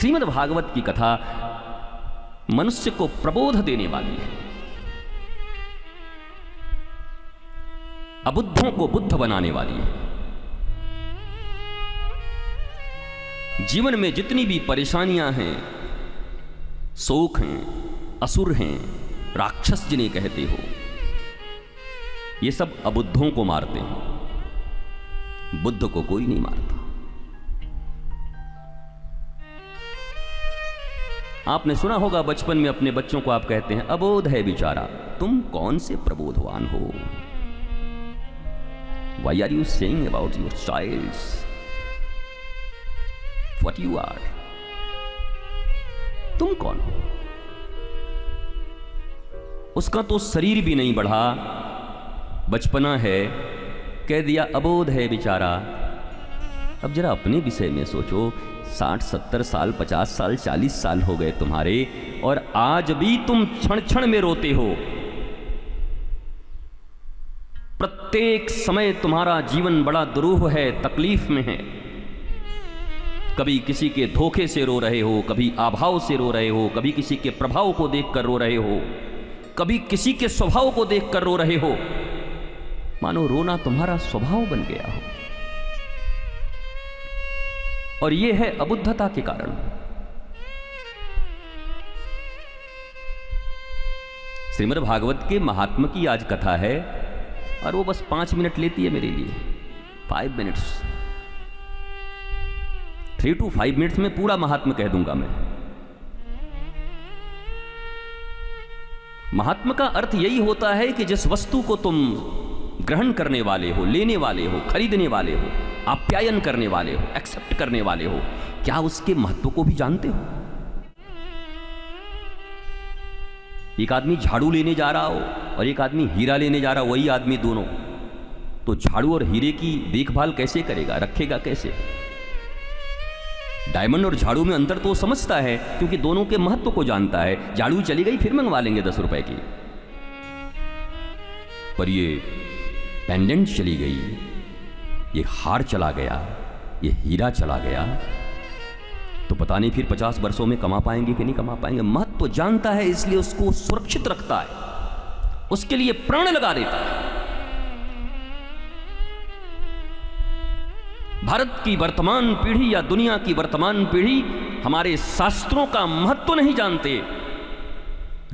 श्रीमद् भागवत की कथा मनुष्य को प्रबोध देने वाली है, अबुद्धों को बुद्ध बनाने वाली है। जीवन में जितनी भी परेशानियां हैं, शोक हैं, असुर हैं, राक्षस जिन्हें कहते हो, ये सब अबुद्धों को मारते हैं, बुद्ध को कोई नहीं मारता। आपने सुना होगा बचपन में अपने बच्चों को आप कहते हैं अबोध है बेचारा, तुम कौन से प्रबोधवान हो? Why are you saying about your child what you are? तुम कौन हो? उसका तो शरीर भी नहीं बढ़ा, बचपना है, कह दिया अबोध है बेचारा। अब जरा अपने विषय में सोचो, 60-70 साल, 50 साल, 40 साल हो गए तुम्हारे, और आज भी तुम क्षण क्षण में रोते हो। प्रत्येक समय तुम्हारा जीवन बड़ा दुरूह है, तकलीफ में है। कभी किसी के धोखे से रो रहे हो, कभी अभाव से रो रहे हो, कभी किसी के प्रभाव को देखकर रो रहे हो, कभी किसी के स्वभाव को देखकर रो रहे हो, मानो रोना तुम्हारा स्वभाव बन गया हो। और यह है अबुद्धता के कारण। श्रीमद् भागवत के महात्मा की आज कथा है, और वो बस 5 मिनट लेती है मेरे लिए, 5 मिनट्स, 3 to 5 मिनट्स में पूरा महात्मा कह दूंगा मैं। महात्मा का अर्थ यही होता है कि जिस वस्तु को तुम ग्रहण करने वाले हो, लेने वाले हो, खरीदने वाले हो, आप्यायन करने वाले हो, एक्सेप्ट करने वाले हो, क्या उसके महत्व को भी जानते हो? एक आदमी झाड़ू लेने जा रहा हो और एक आदमी हीरा लेने जा रहा हो, वही आदमी दोनों, तो झाड़ू और हीरे की देखभाल कैसे करेगा, रखेगा कैसे? डायमंड और झाड़ू में अंतर तो समझता है, क्योंकि दोनों के महत्व को जानता है। झाड़ू चली गई, फिर मंगवा लेंगे 10 रुपए की, पर ये पेंडेंट चली गई, ये हार चला गया, ये हीरा चला गया, तो पता नहीं फिर 50 वर्षों में कमा पाएंगे कि नहीं कमा पाएंगे। महत्व जानता है, इसलिए उसको सुरक्षित रखता है, उसके लिए प्राण लगा देता है। भारत की वर्तमान पीढ़ी या दुनिया की वर्तमान पीढ़ी हमारे शास्त्रों का महत्व नहीं जानते,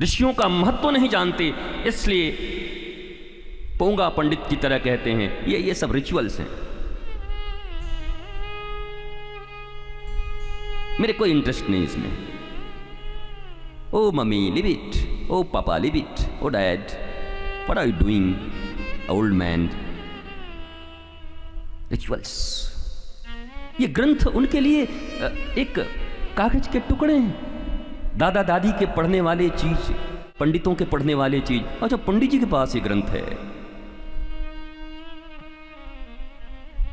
ऋषियों का महत्व नहीं जानते, इसलिए पोंगा पंडित की तरह कहते हैं ये सब रिचुअल्स हैं, मेरे कोई इंटरेस्ट नहीं इसमें। Oh mummy leave it, oh papa leave it, oh dad what are you doing old man? Rituals, ये ग्रंथ उनके लिए एक कागज के टुकड़े हैं, दादा दादी के पढ़ने वाले चीज, पंडितों के पढ़ने वाले चीज। अच्छा, पंडित जी के पास ये ग्रंथ है,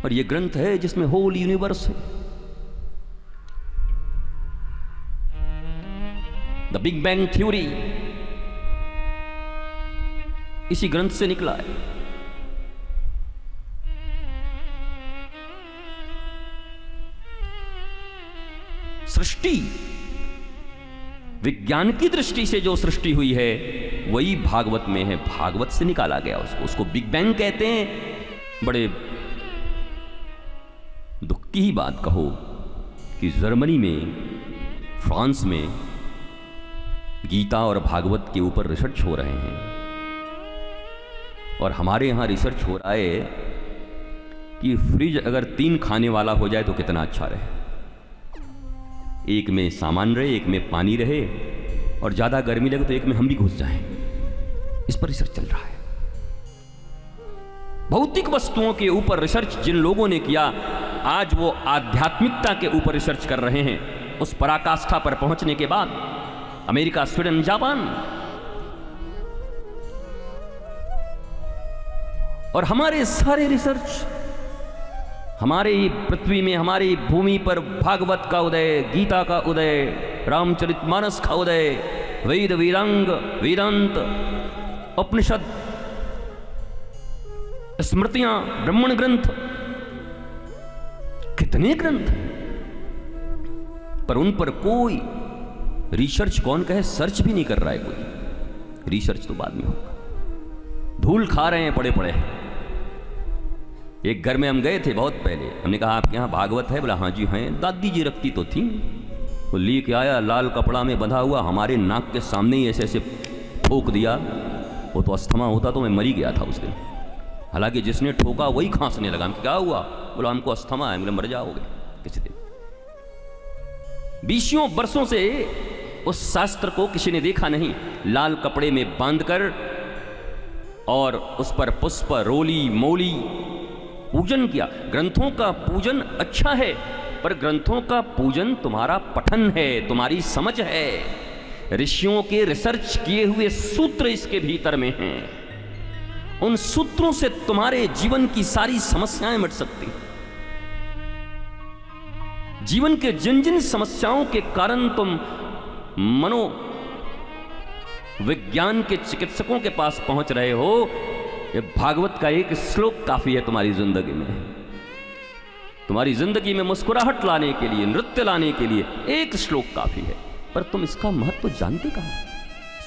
और ये ग्रंथ है जिसमें होल यूनिवर्स है। द बिग बैंग थ्योरी इसी ग्रंथ से निकला है। सृष्टि विज्ञान की दृष्टि से जो सृष्टि हुई है वही भागवत में है, भागवत से निकाला गया उसको बिग बैंग कहते हैं। बड़े दुख की ही बात कहो कि जर्मनी में, फ्रांस में गीता और भागवत के ऊपर रिसर्च हो रहे हैं, और हमारे यहां रिसर्च हो रहा है कि फ्रिज अगर 3 खाने वाला हो जाए तो कितना अच्छा रहे। एक में सामान रहे, एक में पानी रहे, और ज्यादा गर्मी लगे तो एक में हम भी घुस जाएं। इस पर रिसर्च चल रहा है। भौतिक वस्तुओं के ऊपर रिसर्च जिन लोगों ने किया, आज वो आध्यात्मिकता के ऊपर रिसर्च कर रहे हैं। उस पराकाष्ठा पर पहुंचने के बाद अमेरिका, स्वीडन, जापान, और हमारे सारे रिसर्च, हमारे ही पृथ्वी में, हमारी भूमि पर भागवत का उदय, गीता का उदय, रामचरितमानस का उदय, वेद, वीरांग, वेदांत, उपनिषद, स्मृतियां, ब्राह्मण ग्रंथ, कितने ग्रंथ, पर उन पर कोई रिसर्च, कौन कहे सर्च भी नहीं कर रहा है कोई। रिसर्च तो बाद में होगा। धूल खा रहे हैं पड़े पड़े। एक घर में हम गए थे बहुत पहले, हमने कहा आपके यहाँ भागवत है? बोला हाँ जी हैं। दादी जी रखती तो थी। वो लेके आया लाल कपड़ा में बंधा हुआ, हमारे नाक के सामने ही ऐसे ऐसे ठोक दिया। वो तो अस्थमा होता तो मैं मरी गया था उस दिन। हालांकि जिसने ठोका वही खांसने लगा। क्या हुआ? बोला हमको अस्थमा है। बोले मर जाओगे किसी दिन। 20 वर्षों से उस शास्त्र को किसी ने देखा नहीं। लाल कपड़े में बांधकर और उस पर पुष्प, रोली, मौली पूजन किया। ग्रंथों का पूजन अच्छा है, पर ग्रंथों का पूजन तुम्हारा पठन है, तुम्हारी समझ है। ऋषियों के रिसर्च किए हुए सूत्र इसके भीतर में हैं। उन सूत्रों से तुम्हारे जीवन की सारी समस्याएं मिट सकती। जीवन के जिन जिन समस्याओं के कारण तुम मनो विज्ञान के चिकित्सकों के पास पहुंच रहे हो, ये भागवत का एक श्लोक काफी है तुम्हारी जिंदगी में। तुम्हारी जिंदगी में मुस्कुराहट लाने के लिए, नृत्य लाने के लिए एक श्लोक काफी है। पर तुम इसका महत्व जानते कहां,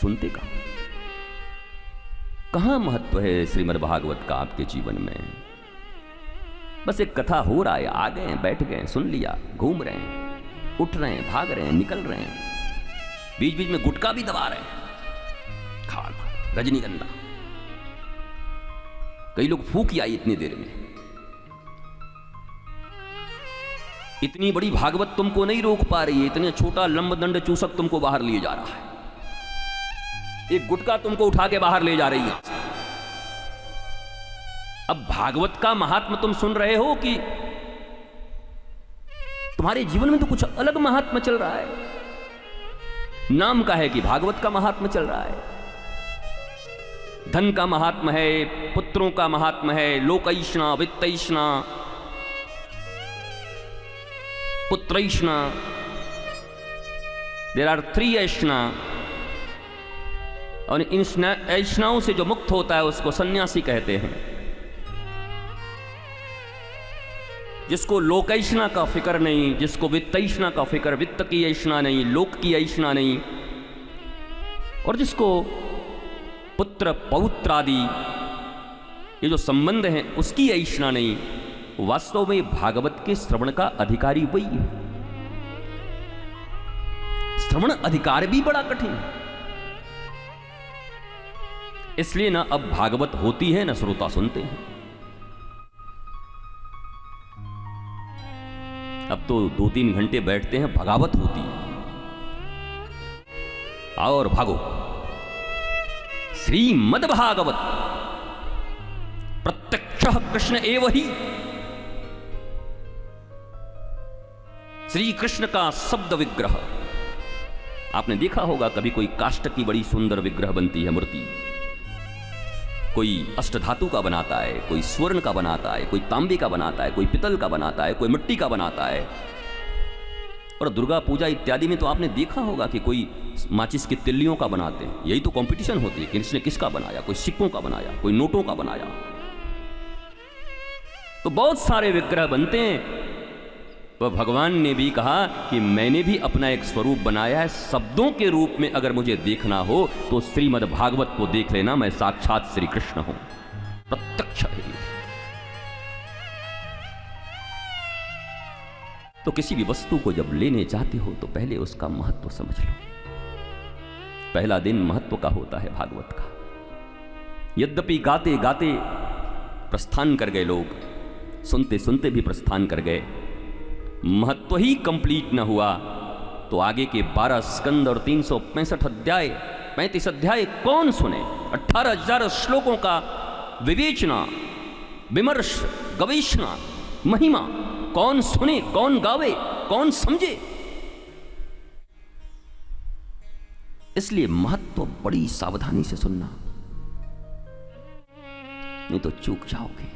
सुनते कहां? कहां महत्व है श्रीमद् भागवत का आपके जीवन में? बस एक कथा हो रहा है, आ गए, बैठ गए, सुन लिया, घूम रहे हैं, उठ रहे हैं, भाग रहे हैं, निकल रहे हैं, बीच बीच में गुटखा भी दबा रहे हैं, खा रजनीगंधा। कई लोग फूक आई इतनी देर में। इतनी बड़ी भागवत तुमको नहीं रोक पा रही है। इतने छोटा लंबदंड चूसक तुमको बाहर लिए जा रहा है। एक गुटका तुमको उठा के बाहर ले जा रही है। अब भागवत का महात्मा तुम सुन रहे हो कि तुम्हारे जीवन में तो कुछ अलग महात्मा चल रहा है। नाम का है कि भागवत का महात्मा चल रहा है। धन का महात्मा है, पुत्रों का महात्मा है, लोकैष्णा, वित्तैष्णा, पुत्रैष्णा। There are 3 ऐष्णा। और इन ऐष्णाओं से जो मुक्त होता है उसको सन्यासी कहते हैं। जिसको लोकैष्णा का फिक्र नहीं, जिसको वित्तैष्णा का फिक्र, वित्त की ऐष्णा नहीं, लोक की ऐष्णा नहीं, और जिसको पुत्र पौत्र आदि ये जो संबंध हैं उसकी ऐष्णा नहीं, वास्तव में भागवत के श्रवण का अधिकारी वही है। श्रवण अधिकार भी बड़ा कठिन है। इसलिए ना अब भागवत होती है ना श्रोता सुनते हैं। अब तो 2-3 घंटे बैठते हैं, भगावत होती है। आओ और भागो। श्रीमद् भागवत प्रत्यक्षः कृष्ण एव ही। श्री कृष्ण का शब्द विग्रह। आपने देखा होगा कभी कोई काष्ठ की बड़ी सुंदर विग्रह बनती है, मूर्ति। कोई अष्टधातु का बनाता है, कोई स्वर्ण का बनाता है, कोई तांबे का बनाता है, कोई पितल का बनाता है, कोई मिट्टी का बनाता है। और दुर्गा पूजा इत्यादि में तो आपने देखा होगा कि कोई माचिस की तिल्लियों का बनाते हैं। यही तो कंपटीशन होती है कि किसने किसका बनाया। कोई सिक्कों का बनाया, कोई नोटों का बनाया। तो बहुत सारे विग्रह बनते हैं। तो भगवान ने भी कहा कि मैंने भी अपना एक स्वरूप बनाया है। शब्दों के रूप में अगर मुझे देखना हो तो श्रीमद् भागवत को देख लेना, मैं साक्षात श्री कृष्ण हूं, प्रत्यक्ष है। तो किसी भी वस्तु को जब लेने जाते हो तो पहले उसका महत्व समझ लो। पहला दिन महत्व का होता है भागवत का। यद्यपि गाते गाते प्रस्थान कर गए लोग, सुनते सुनते भी प्रस्थान कर गए, महत्व ही कंप्लीट न हुआ तो आगे के 12 स्कंद और 365 अध्याय, 35 अध्याय कौन सुने? 18,000 श्लोकों का विवेचना, विमर्श, गवेषणा, महिमा कौन सुने, कौन गावे, कौन समझे? इसलिए महत्व बड़ी सावधानी से सुनना, नहीं तो चूक जाओगे।